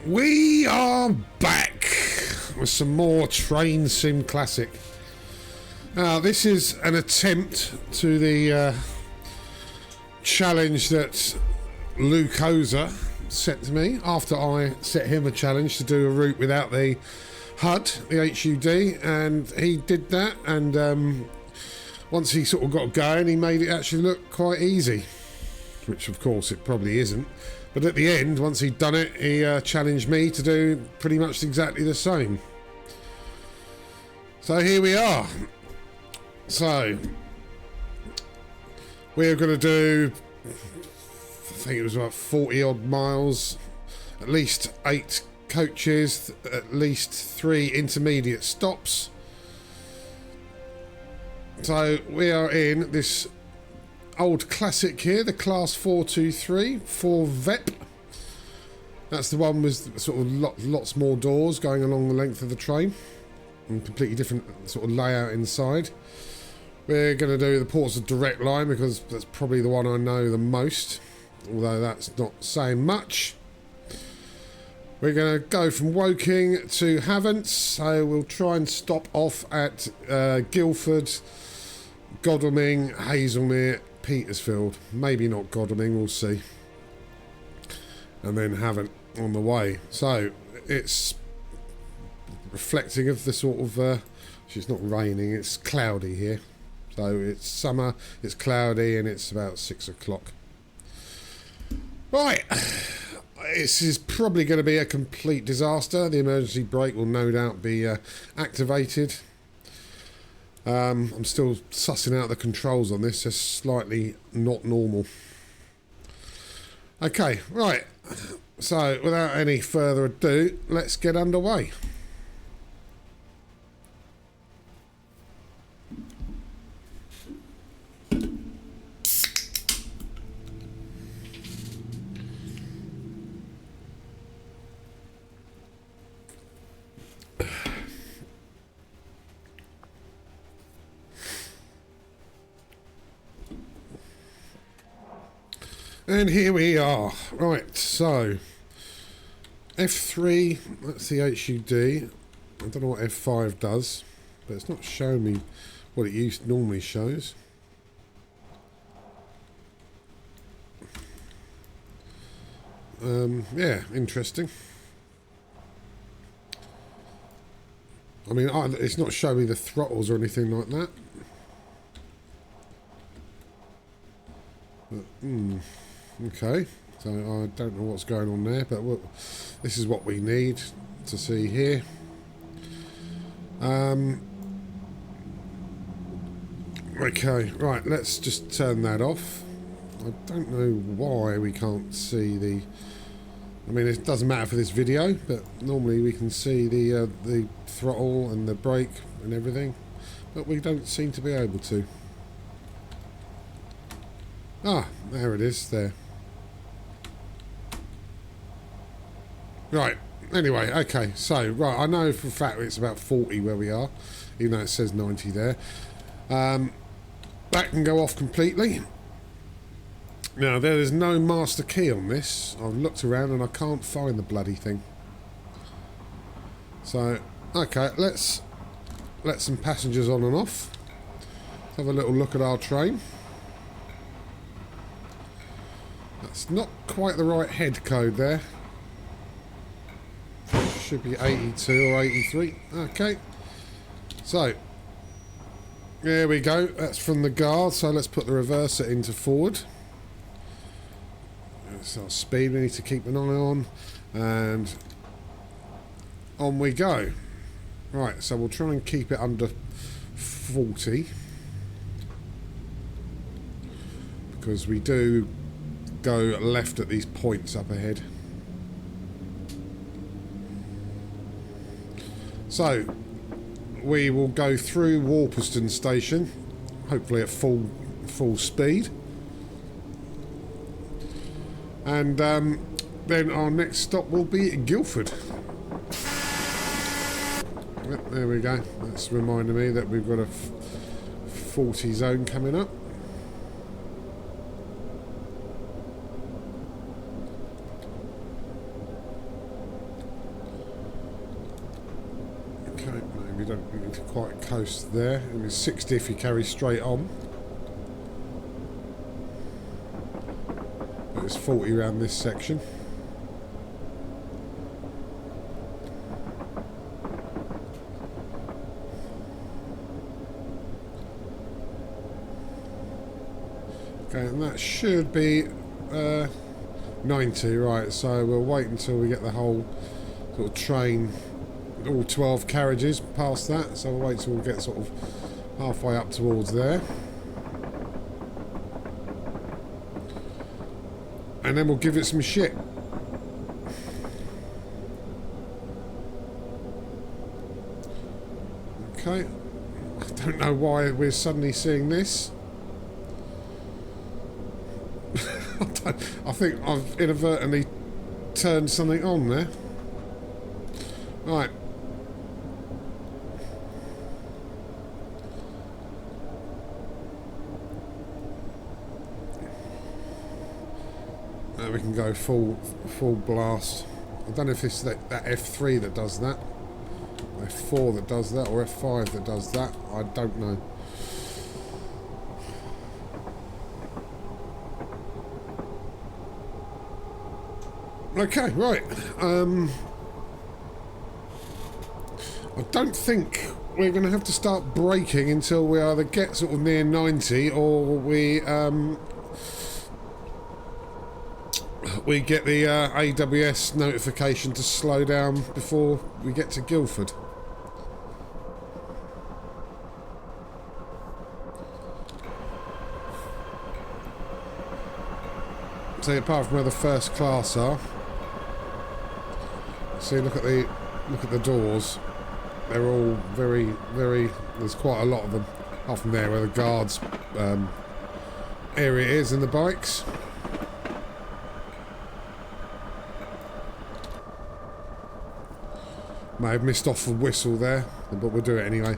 We are back with some more Train Sim Classic. Now, this is an attempt to the challenge that Lukozer set to me after I set him a challenge to do a route without the HUD, the HUD, and he did that, and once he sort of got going, he made it actually look quite easy, which of course it probably isn't. But at the end, once he'd done it, he challenged me to do pretty much exactly the same. So here we are. So we're going to do, I think it was about 40 odd miles, at least 8 coaches, at least 3 intermediate stops. So we are in this old classic here, the class 423 for VEP. That's the one with sort of lots more doors going along the length of the train and completely different sort of layout inside. We're going to do the Portsmouth Direct line because that's probably the one I know the most, although that's not saying much. We're going to go from Woking to Havant, so we'll try and stop off at Guildford, Godalming, Haslemere, Petersfield. Maybe not Godalming, we'll see. And then Havant on the way. So it's reflecting of the sort of it's not raining, it's cloudy here. So it's summer, it's cloudy, and it's about 6 o'clock. Right, this is probably going to be a complete disaster. The emergency brake will no doubt be activated. I'm still sussing out the controls on this. They're slightly not normal. Okay, right. So, without any further ado, let's get underway. And here we are. Right, so F3, that's the HUD. I don't know what F5 does, but it's not showing me what it normally shows. Yeah, interesting. I mean, it's not showing me the throttles or anything like that. But, okay, so I don't know what's going on there, but this is what we need to see here. Okay, right, let's just turn that off. I don't know why we can't see the... I mean, it doesn't matter for this video, but normally we can see the throttle and the brake and everything, but we don't seem to be able to. Ah, there it is, there. Right, anyway, okay, so, right, I know for a fact it's about 40 where we are, even though it says 90 there. That can go off completely. Now, there is no master key on this. I've looked around and I can't find the bloody thing. So, okay, let's let some passengers on and off. Let's have a little look at our train. That's not quite the right head code there. Should be 82 or 83. Okay. So, there we go. That's from the guard. So let's put the reverser into forward. That's our speed we need to keep an eye on. And on we go. Right, so we'll try and keep it under 40. Because we do go left at these points up ahead. So, we will go through Warpeston Station, hopefully at full speed. And then our next stop will be Guildford. Yep, there we go. That's reminding me that we've got a 40 zone coming up. don't need to quite coast there. It's 60 if you carry straight on. But it's 40 around this section. Okay, and that should be 90, right, so we'll wait until we get the whole sort of train, all 12 carriages past that, so we'll wait till we get sort of halfway up towards there. And then we'll give it some shit. Okay, I don't know why we're suddenly seeing this. I think I've inadvertently turned something on there. Right. Now we can go full blast. I don't know if it's that F3 that does that, F4 that does that, or F5 that does that. I don't know. Okay, right. I don't think we're going to have to start braking until we either get sort of near 90 or we get the AWS notification to slow down before we get to Guildford. So apart from where the first class are. See, look at the doors. They're all very. There's quite a lot of them. Apart from there, where the guards area is, and the bikes. May have missed off a whistle there, but we'll do it anyway.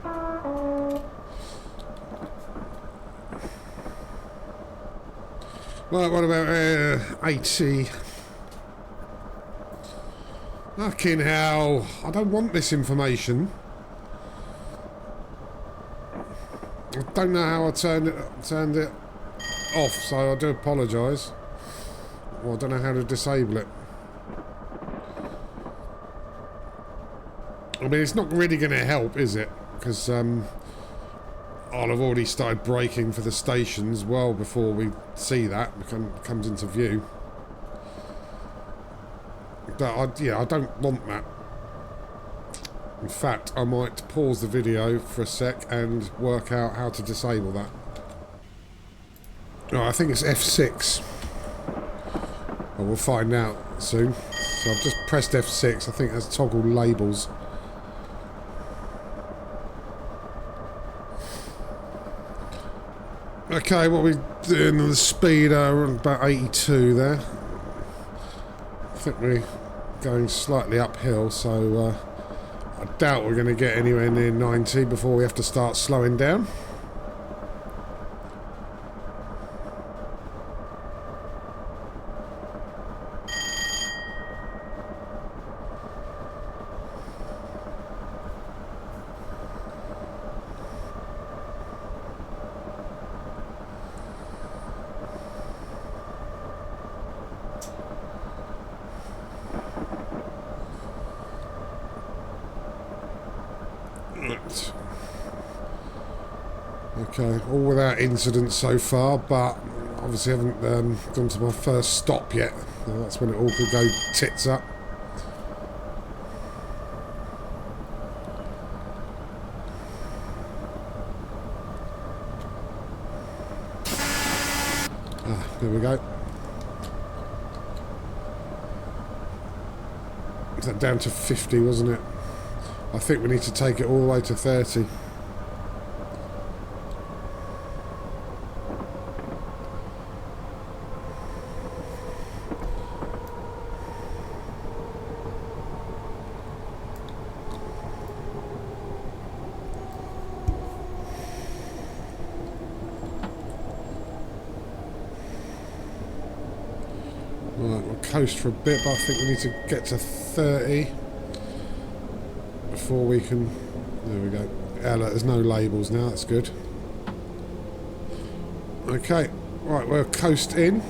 Right, what about 80? Fucking hell. I don't want this information. I don't know how I turned it off, so I do apologise. Well, I don't know how to disable it. I mean, it's not really going to help, is it? Because I'll have already started braking for the stations well before we see that comes into view. But I don't want that. In fact, I might pause the video for a sec and work out how to disable that. Oh, I think it's F6. Well, we'll find out soon. So I've just pressed F6. I think that's toggle labels. Okay, what we doing on the speed? We're on about 82 there. I think we're going slightly uphill, so I doubt we're going to get anywhere near 90 before we have to start slowing down. Okay, all without incident so far, but obviously haven't gone to my first stop yet. That's when it all could go tits up. There we go. Was that down to 50, wasn't it? I think we need to take it all the way to 30. Right, we'll coast for a bit, but I think we need to get to 30 before we can There we go. Yeah, look, there's no labels now, that's good. Okay, right, we'll coast in.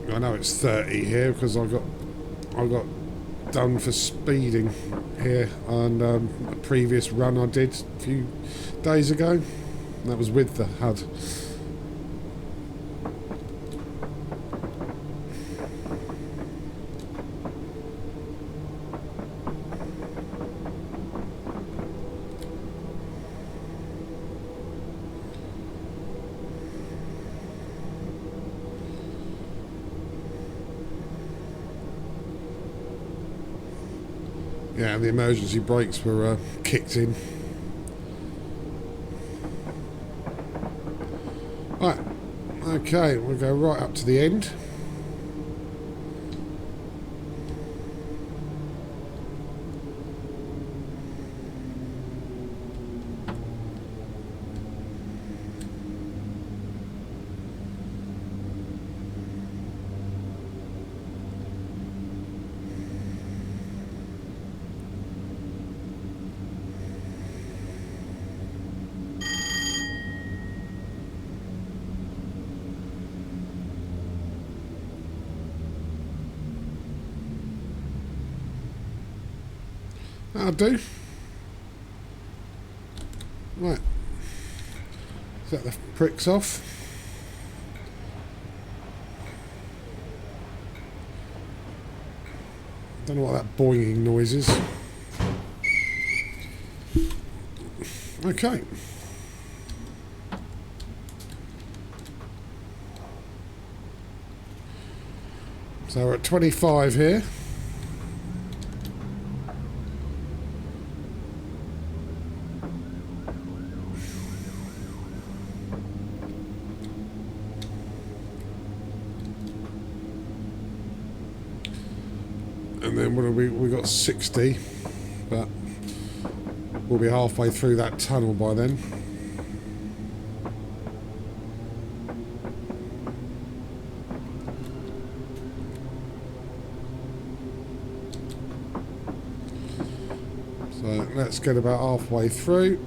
I know it's 30 here because I got done for speeding here on a previous run I did a few days ago. And that was with the HUD. Yeah, the emergency brakes were kicked in. Right, okay, we'll go right up to the end. That'll do. Right. Set the pricks off. Don't know what that boinging noise is. Okay. So we're at 25 here. And then what have we got 60, but we'll be halfway through that tunnel by then. So let's get about halfway through.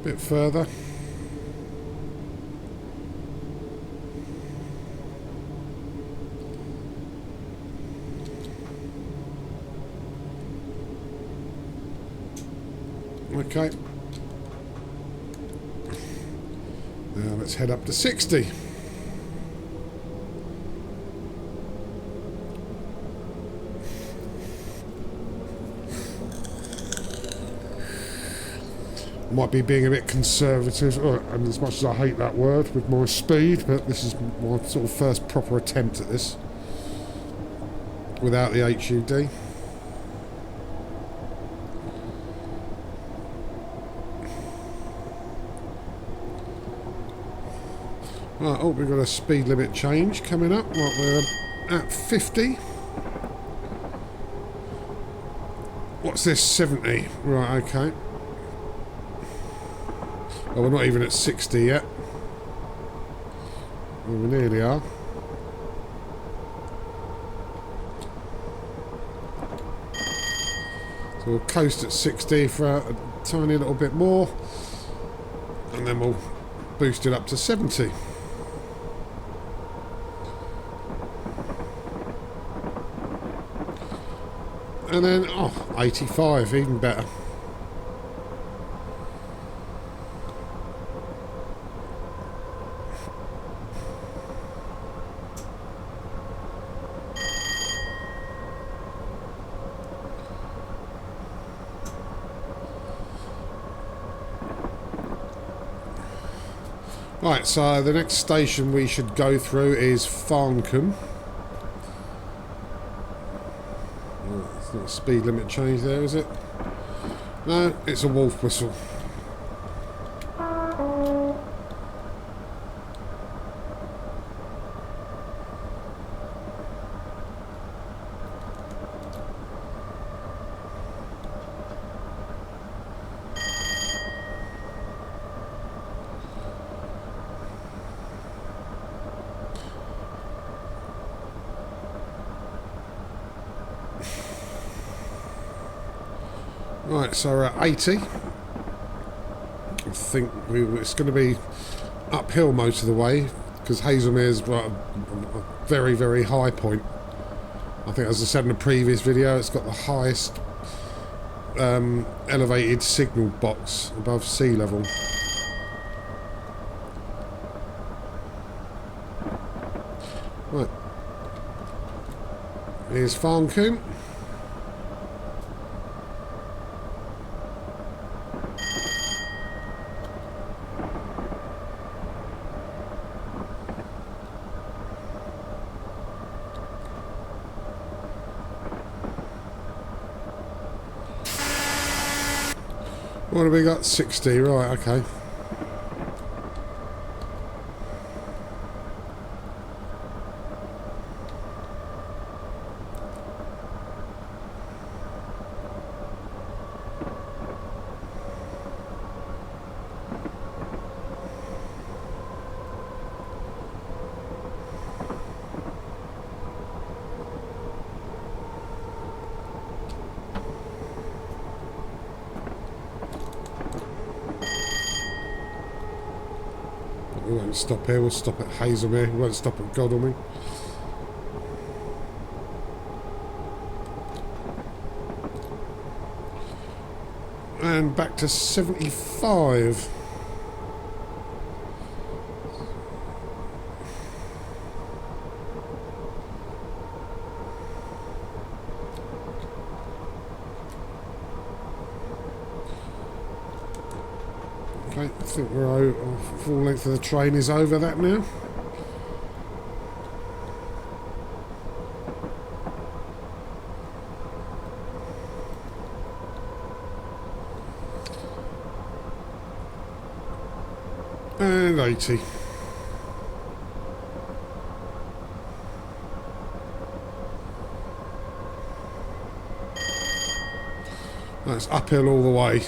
Bit further. Okay. Now let's head up to 60. Might be being a bit conservative, and as much as I hate that word, with my speed, but this is my sort of first proper attempt at this without the HUD. Right, oh, we've got a speed limit change coming up. Right, we're at 50. What's this? 70. Right, okay. Well, we're not even at 60 yet. Well, we nearly are. So we'll coast at 60 for a tiny little bit more, and then we'll boost it up to 70. And then, 85, even better. Right, so the next station we should go through is Farncombe. It's not a speed limit change there, is it? No, it's a wolf whistle. Right, so we're at 80. I think it's going to be uphill most of the way because Haslemere's a very, very high point. I think, as I said in the previous video, it's got the highest elevated signal box above sea level. Right. Here's Farncombe. What have we got? 60, right, okay. We won't stop here, we'll stop at Haslemere, we won't stop at Godalming. And back to 75. Okay, I think we're over, full length of the train is over that now. And 80. That's uphill all the way.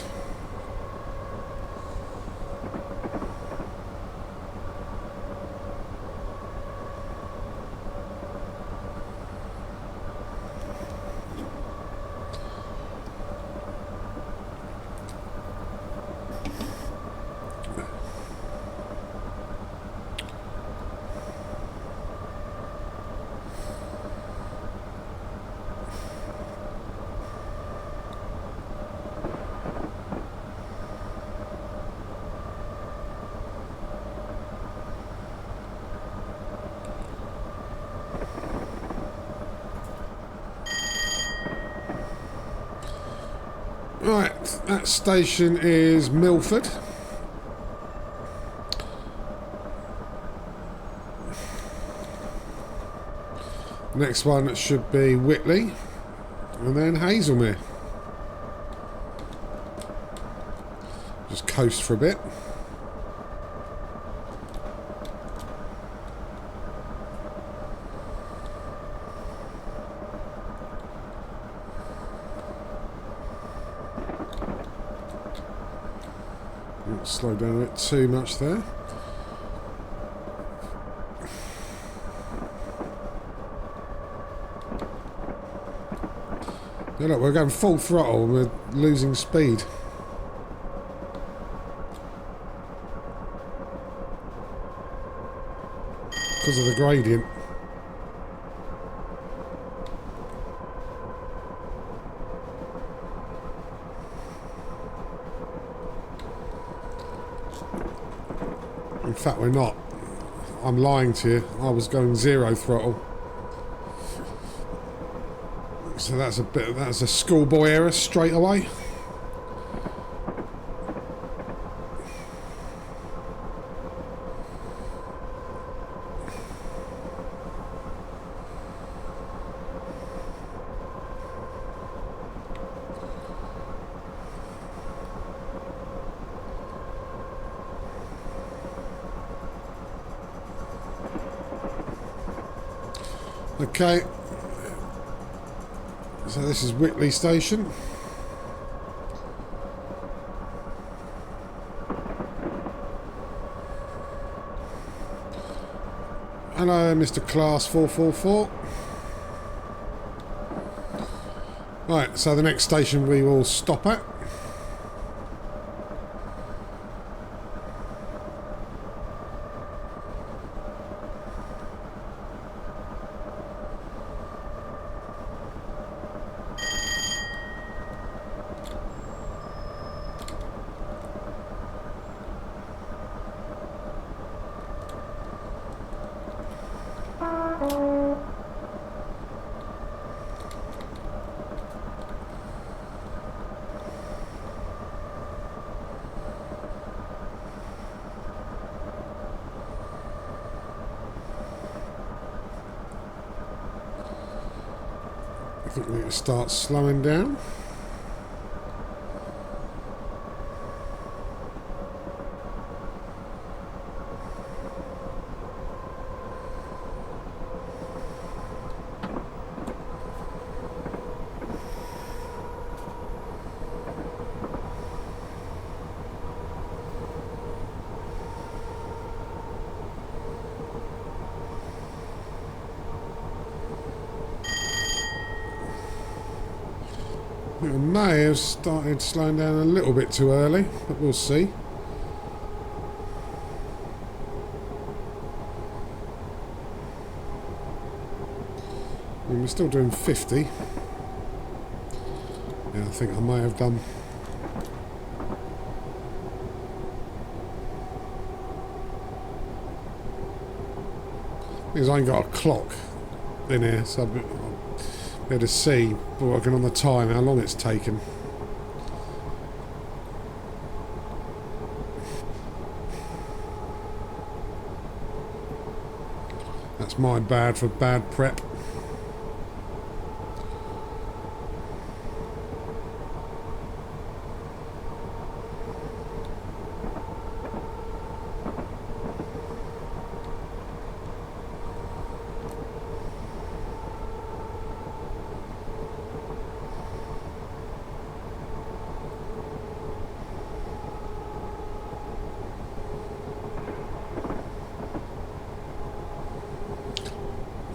Right, that station is Milford. Next one should be Whitley, and then Haslemere. Just coast for a bit. Not slow down a bit too much there. Yeah, look, we're going full throttle and we're losing speed. Because of the gradient. In fact, we're not. I'm lying to you. I was going 0 throttle. So that's a schoolboy error straight away. Okay. So this is Whitley Station. Hello, Mr. Class 444. Right, so the next station we will stop at. I think we need to start slowing down. I may have started slowing down a little bit too early, but we'll see. I mean, we're still doing 50. Yeah, I think I may have done. Because I ain't got a clock in here, so I'll be able to see, working on the time, how long it's taken. That's my bad for bad prep.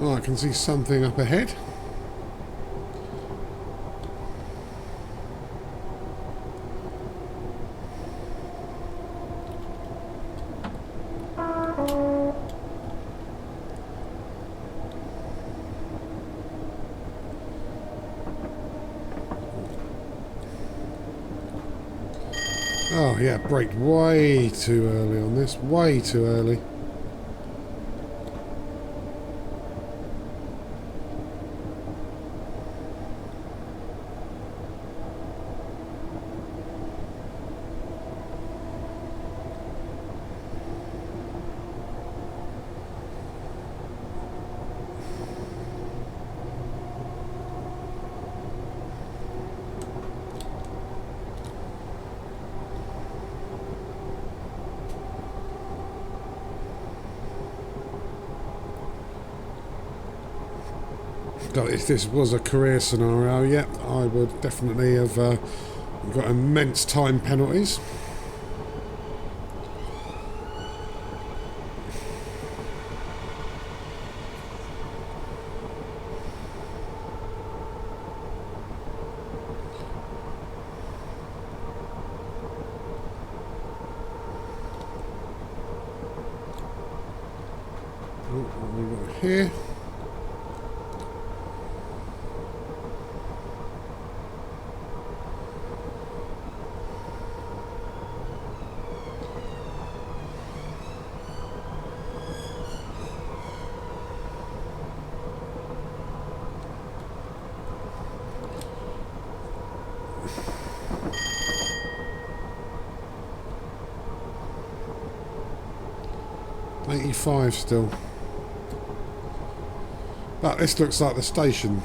Oh, I can see something up ahead. Oh yeah, braked way too early on this, way too early. If this was a career scenario, yeah, I would definitely have got immense time penalties. What have we got here? .85 still. But this looks like the station.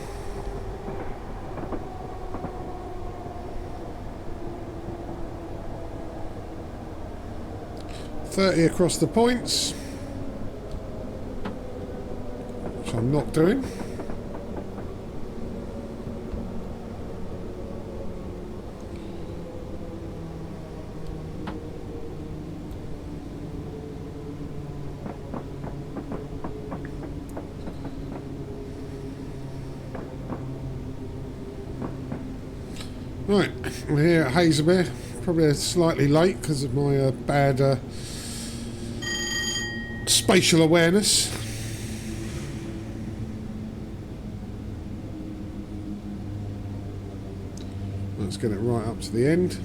.30 across the points, which I'm not doing. Right, we're here at Haslemere. Probably slightly late because of my bad spatial awareness. Let's get it right up to the end.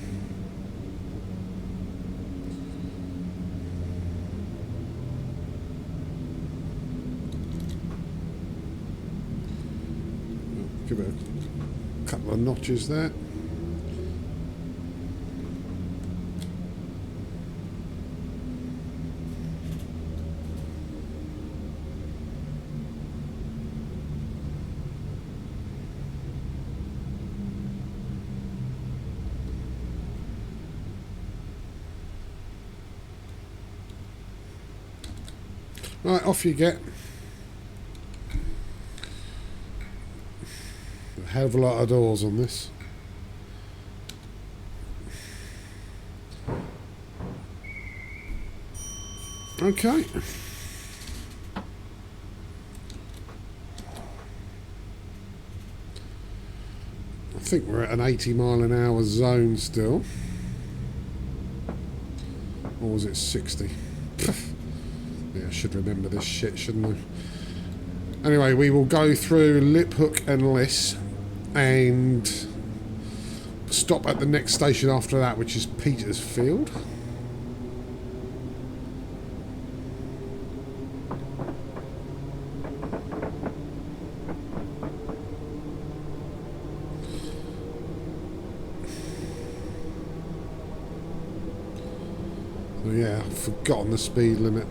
Give it a couple of notches there. Right, off you get. A hell of a lot of doors on this. Okay. I think we're at an 80-mile-an-hour zone still. Or was it 60? Yeah, I should remember this shit, shouldn't I? Anyway, we will go through Lip Hook and Liss and stop at the next station after that, which is Petersfield. So yeah, I've forgotten the speed limit.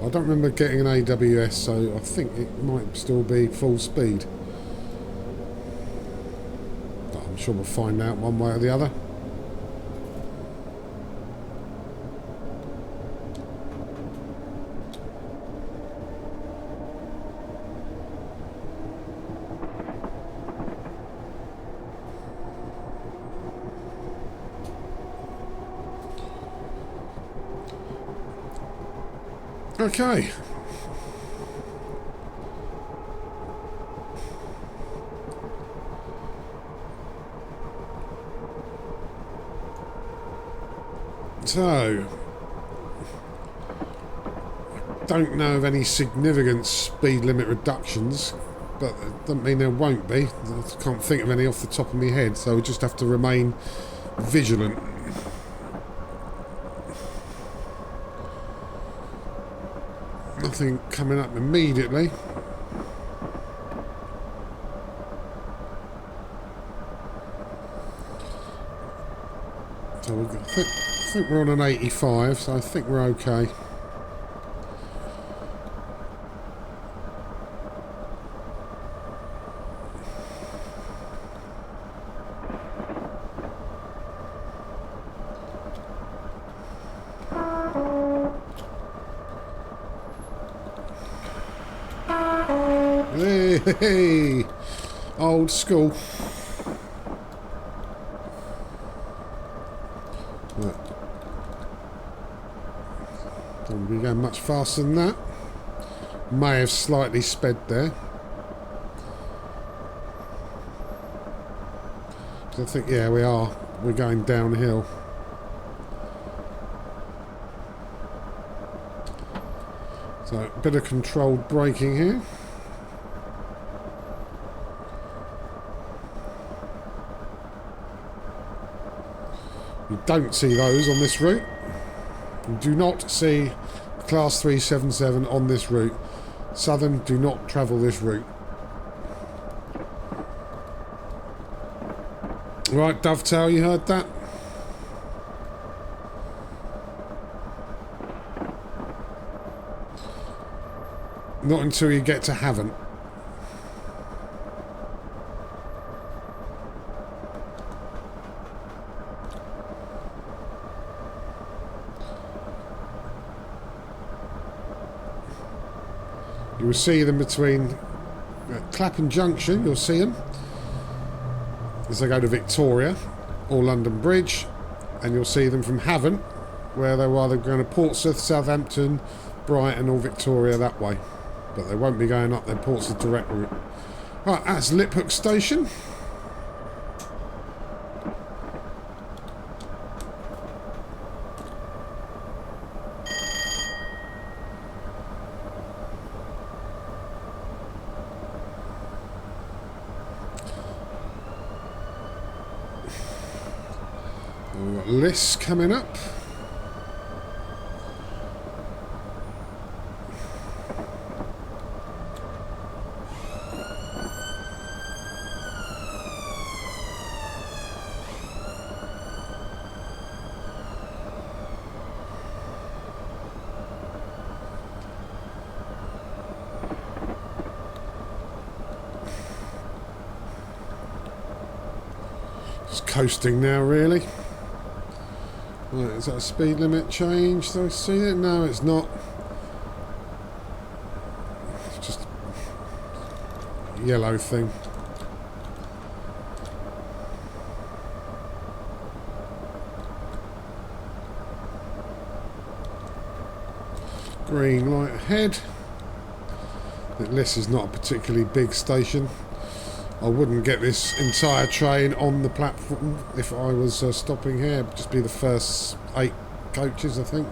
I don't remember getting an AWS, so I think it might still be full speed. But I'm sure we'll find out one way or the other. Okay. So, I don't know of any significant speed limit reductions, but it doesn't mean there won't be. I can't think of any off the top of my head, so we just have to remain vigilant. Nothing coming up immediately. So I think we're on an 85, so I think we're okay. Hey, old school. Right. Don't be going much faster than that. May have slightly sped there. I think, yeah, we are. We're going downhill. So, a bit of controlled braking here. You don't see those on this route. You do not see Class 377 on this route. Southern do not travel this route. Right, Dovetail, you heard that? Not until you get to Havant. You will see them between Clapham Junction, you'll see them as they go to Victoria or London Bridge, and you'll see them from Havant, where they're either going to Portsmouth, Southampton, Brighton or Victoria that way. But they won't be going up their Portsmouth Direct route. Right, that's Lip Hook Station. We've got lists coming up. Coasting now, really. Right, is that a speed limit change? Do I see it? No, it's not. It's just a yellow thing. Green light ahead. This is not a particularly big station. I wouldn't get this entire train on the platform if I was stopping here. It'd just be the first 8 coaches, I think.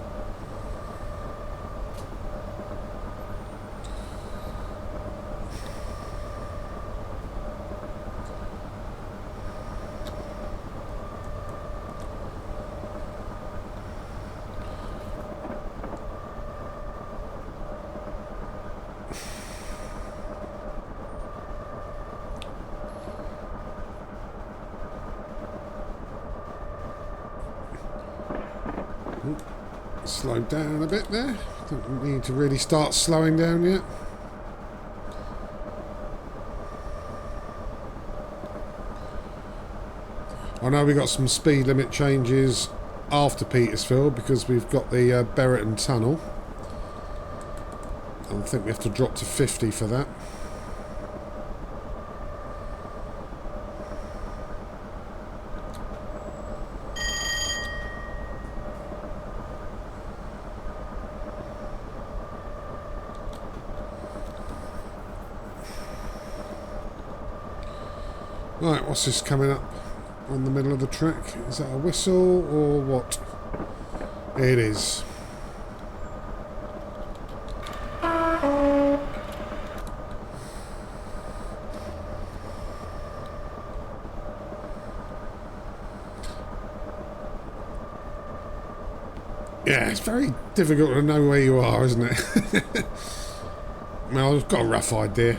Slowed down a bit there. Don't need to really start slowing down yet. I know we got some speed limit changes after Petersfield because we've got the Berriton Tunnel. I think we have to drop to 50 for that. Right, what's this coming up on the middle of the track? Is that a whistle or what? It is. Yeah, it's very difficult to know where you are, isn't it? Well, I've got a rough idea.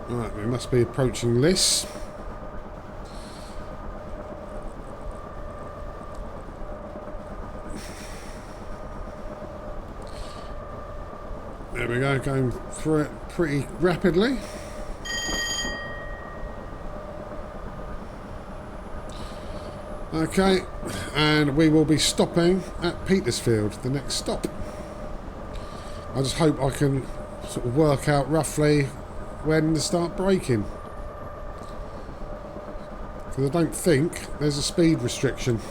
Right, we must be approaching this. There we go, going through it pretty rapidly. Okay, and we will be stopping at Petersfield, the next stop. I just hope I can sort of work out roughly when to start braking, because I don't think there's a speed restriction.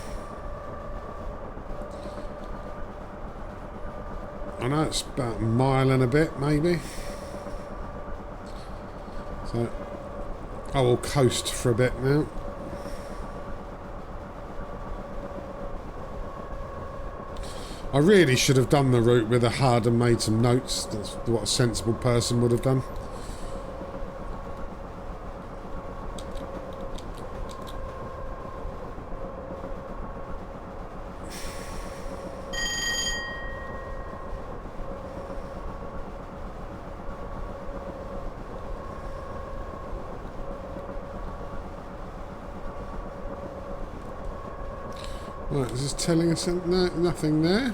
I know it's about a mile and a bit maybe, so I will coast for a bit now. I really should have done the route with a HUD and made some notes. That's what a sensible person would have done. Right, is this telling us something? No, nothing there.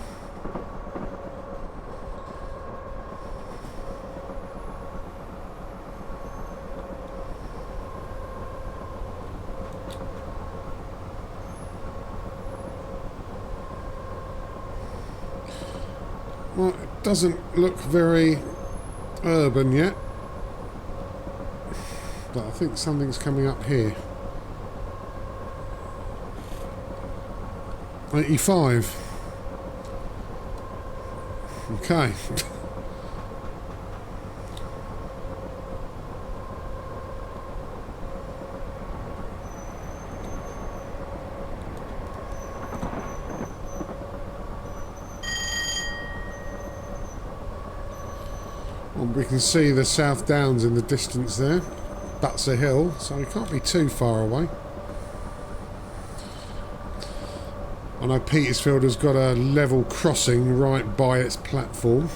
Well, it doesn't look very urban yet, but I think something's coming up here. 85. Okay. We can see the South Downs in the distance there. That's a hill, so we can't be too far away. I know Petersfield has got a level crossing right by its platform,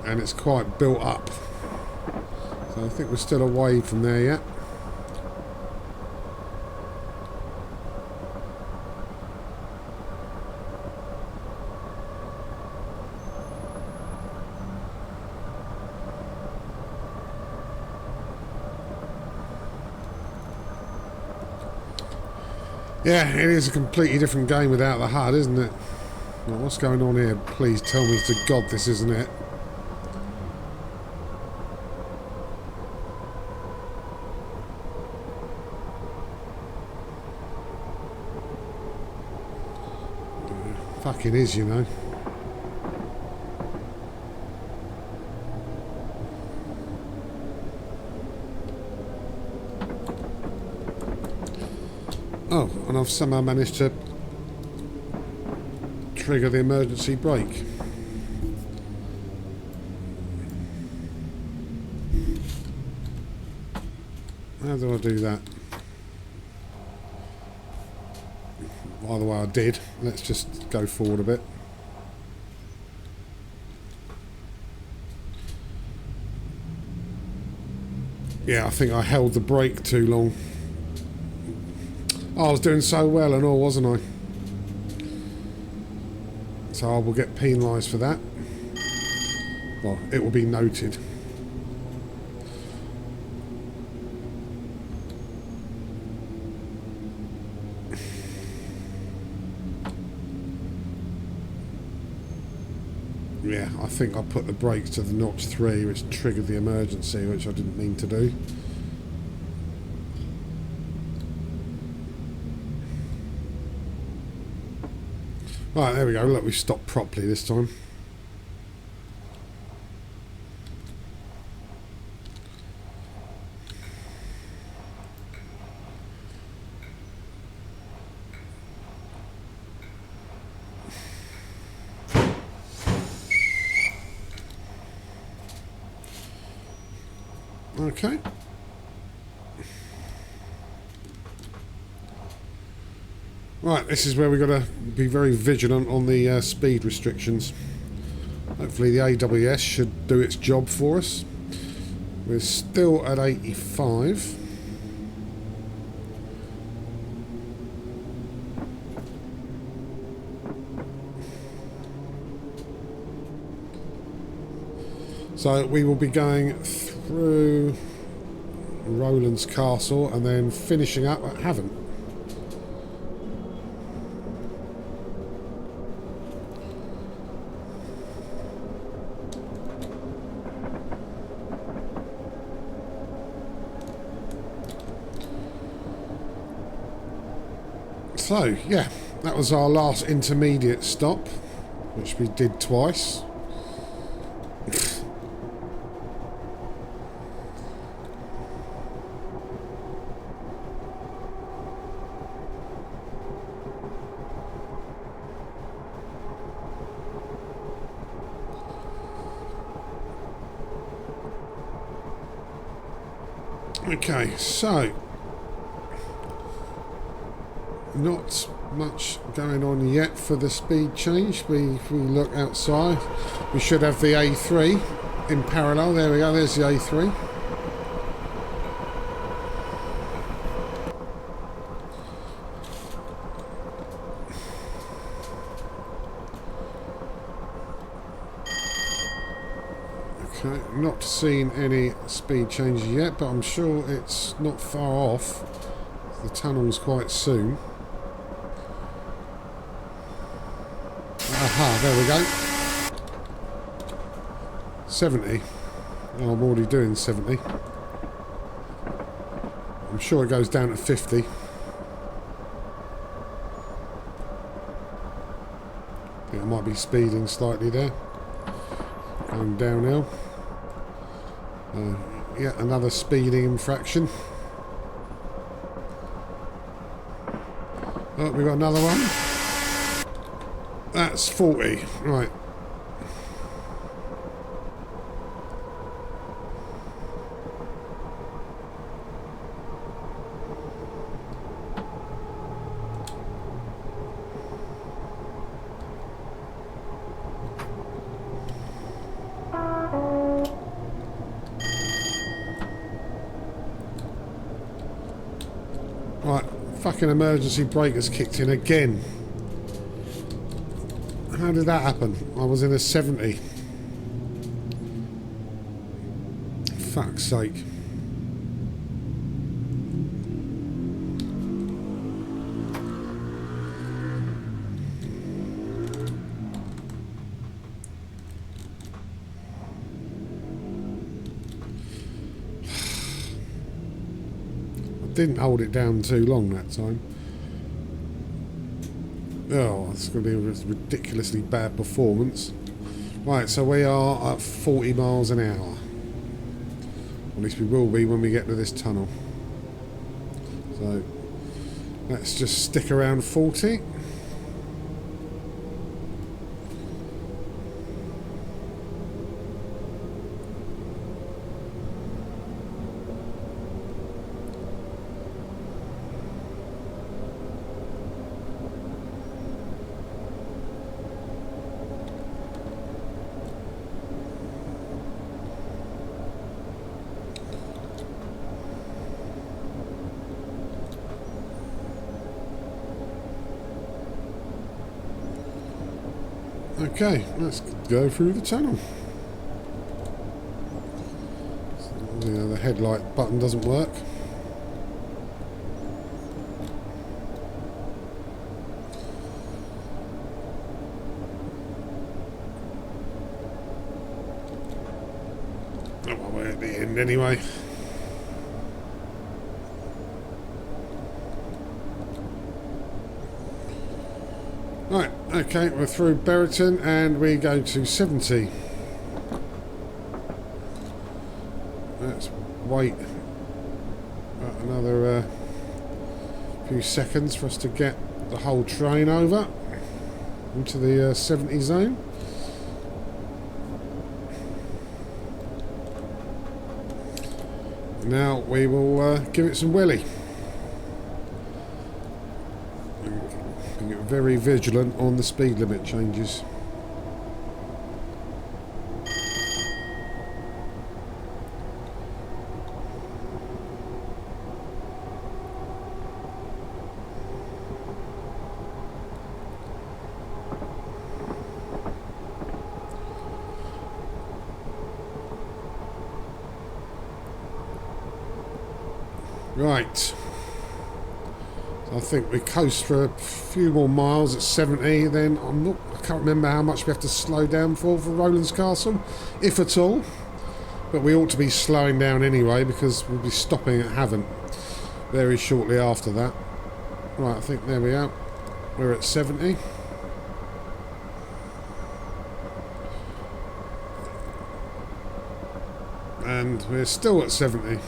and it's quite built up. So I think we're still away from there yet. Yeah, it is a completely different game without the HUD, isn't it? Well, what's going on here? Please tell me to God this isn't it. Fucking is, you know. Oh, and I've somehow managed to trigger the emergency brake. How do I do that? Either way I did. Let's just go forward a bit. Yeah, I think I held the brake too long. Oh, I was doing so well and all, wasn't I? So I will get penalised for that. Well, it will be noted. Yeah, I think I put the brakes to the notch 3, which triggered the emergency, which I didn't mean to do. Right, there we go. Look, we stopped properly this time. Okay. Right, this is where we've got to be very vigilant on the speed restrictions. Hopefully the AWS should do its job for us. We're still at 85. So we will be going through Rowland's Castle and then finishing up at Havant. So, yeah, that was our last intermediate stop, which we did twice. Okay, so not much going on yet for the speed change. If we look outside, we should have the A3 in parallel. There we go, there's the A3. Okay, not seen any speed changes yet, but I'm sure it's not far off. The tunnel's quite soon. Aha, there we go. 70. Oh, I'm already doing 70. I'm sure it goes down to 50. I think I might be speeding slightly there. Going downhill. Yeah, another speeding infraction. Oh, we've got another one. That's 40. Right. Right, fucking emergency brake has kicked in again. How did that happen? I was in a 70. Fuck's sake. Didn't hold it down too long that time. Oh, it's going to be a ridiculously bad performance. Right, so we are at 40 miles an hour. At least we will be when we get to this tunnel. So let's just stick around 40. Okay, let's go through the tunnel. Yeah, the headlight button doesn't work. Oh, well, we're at the end anyway. Right, okay, we're through Berriton and we go to 70. Let's wait another few seconds for us to get the whole train over into the 70 zone. Now we will give it some welly. Very vigilant on the speed limit changes. Right. I think we coast for a few more miles at 70, then I can't remember how much we have to slow down for Rowlands Castle, if at all. But we ought to be slowing down anyway because we'll be stopping at Havant very shortly after that. Right, I think there we are. We're at 70. And we're still at 70.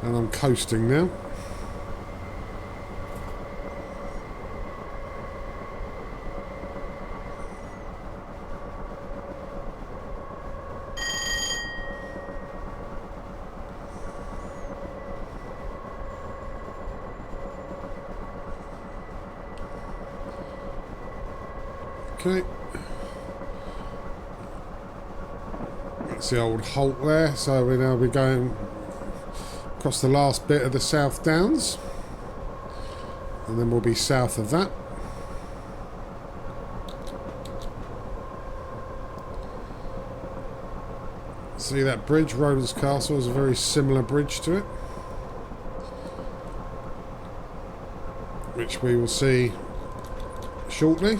And I'm coasting now. Okay. That's the old halt there, so we'll now be going across the last bit of the South Downs, and then we'll be south of that. See that bridge? Rowlands Castle is a very similar bridge to it, which we will see shortly.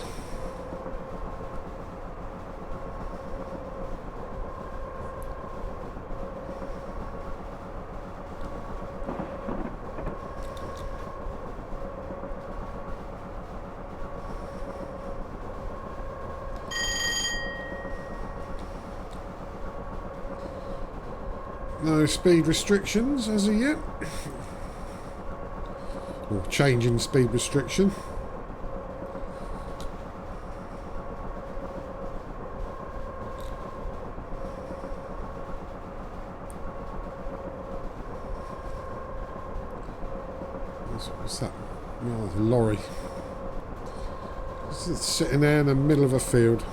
No speed restrictions as of yet. Or changing speed restriction. What's that? Oh, it's a lorry. It's sitting there in the middle of a field.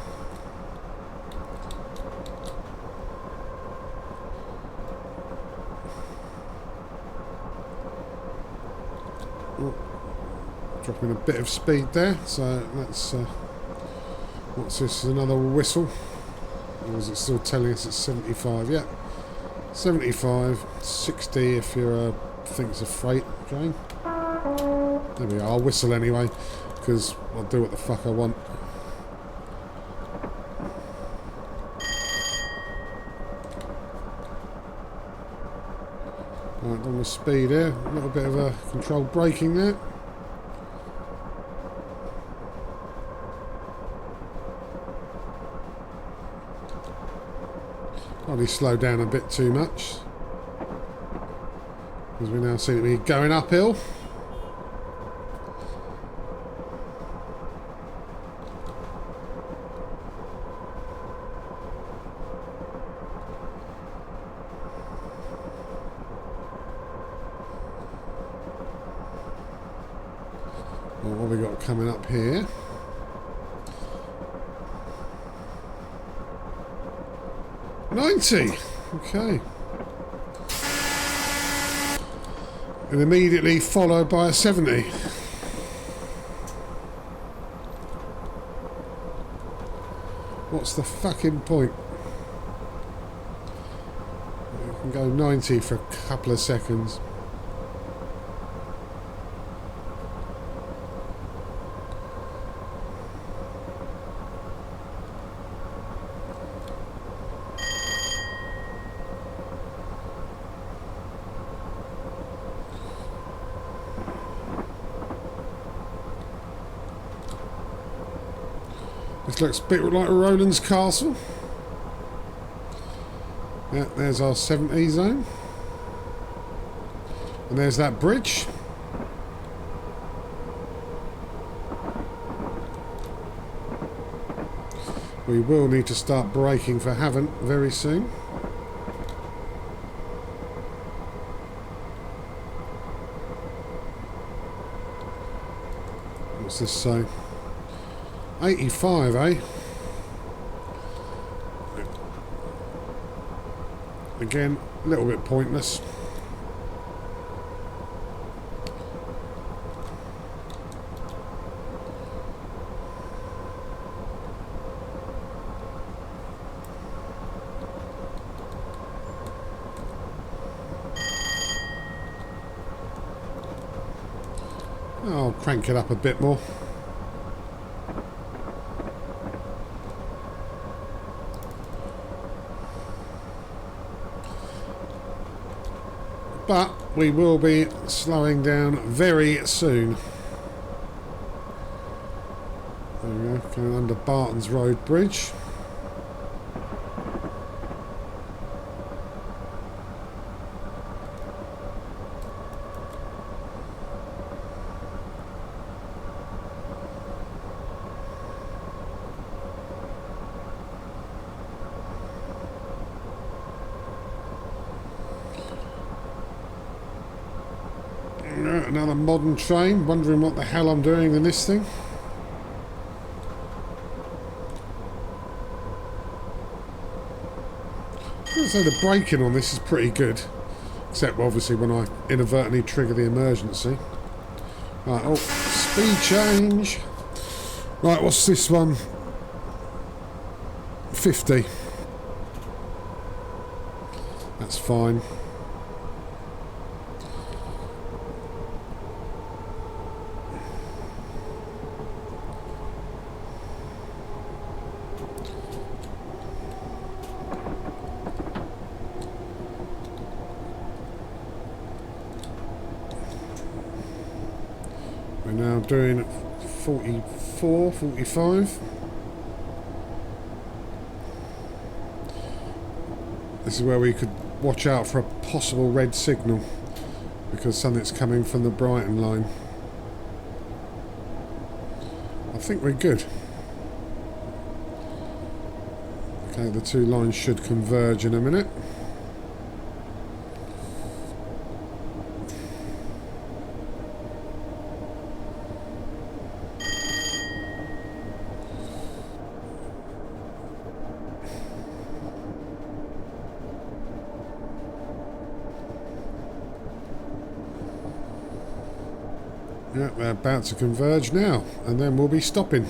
Dropping a bit of speed there, so let's... what's this? Another whistle? Or is it still telling us it's 75? Yeah. 75, 60 if you're I think it's a freight train. There we are. I'll whistle anyway, because I'll do what the fuck I want. Right, on the speed here. A little bit of a controlled braking there. Probably slow down a bit too much, because we now seem to be going uphill. Well, what have we got coming up here? $90. Okay. And immediately followed by a 70. What's the fucking point? You can go 90 for a couple of seconds. This looks a bit like Roland's Castle. Yeah, there's our 70 zone. And there's that bridge. We will need to start braking for Havant very soon. What's this say? 85, eh? Again, a little bit pointless. I'll crank it up a bit more. But we will be slowing down very soon. There we go, going under Barton's Road Bridge. Another modern train, wondering what the hell I'm doing in this thing. So the braking on this is pretty good, except obviously when I inadvertently trigger the emergency. Right, oh, speed change. Right, what's this one? 50. That's fine. We're now doing 44, 45. This is where we could watch out for a possible red signal, because something's coming from the Brighton line. I think we're good. Okay, the two lines should converge in a minute. Yeah, we're about to converge now, and then we'll be stopping.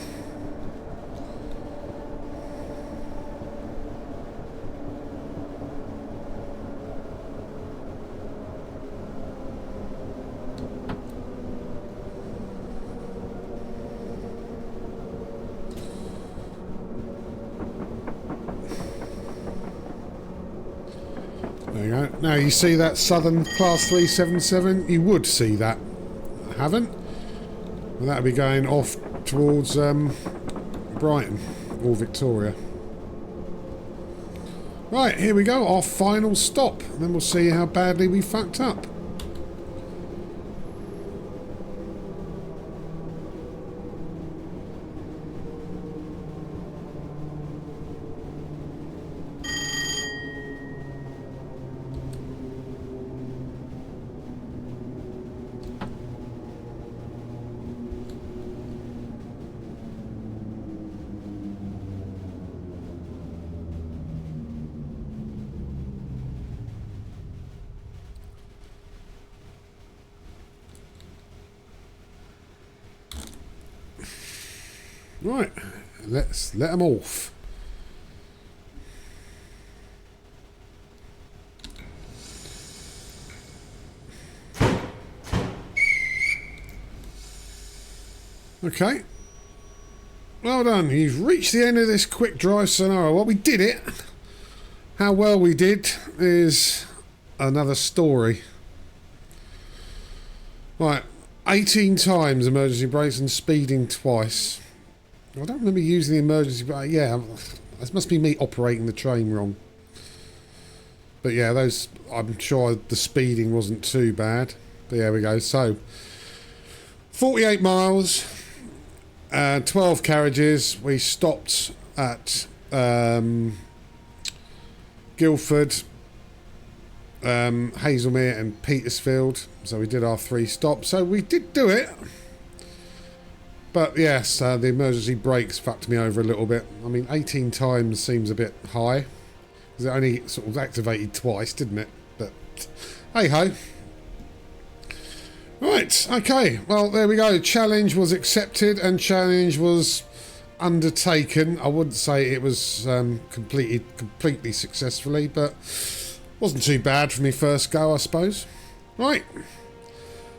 There you go. Now you see that Southern Class 377? You would see that. Haven't? Well, that'll be going off towards Brighton or Victoria. Right, here we go. Our final stop. And then we'll see how badly we fucked up. Right, let's let them off. Okay. Well done. You've reached the end of this quick drive scenario. Well, we did it. How well we did is another story. Right. 18 times emergency brakes and speeding twice. I don't remember using the emergency brake. Yeah, this must be me operating the train wrong. But yeah, those, I'm sure the speeding wasn't too bad. But there we go. So, 48 miles, 12 carriages. We stopped at Guildford, Haslemere and Petersfield. So we did our 3 stops. So we did do it. But yes, the emergency brakes fucked me over a little bit. I mean, 18 times seems a bit high. Because it only sort of activated twice, didn't it? But hey ho. Right, okay. Well, there we go. Challenge was accepted and challenge was undertaken. I wouldn't say it was completely successfully, but wasn't too bad for me first go, I suppose. Right.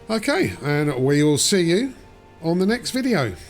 Okay, and we will see you on the next video.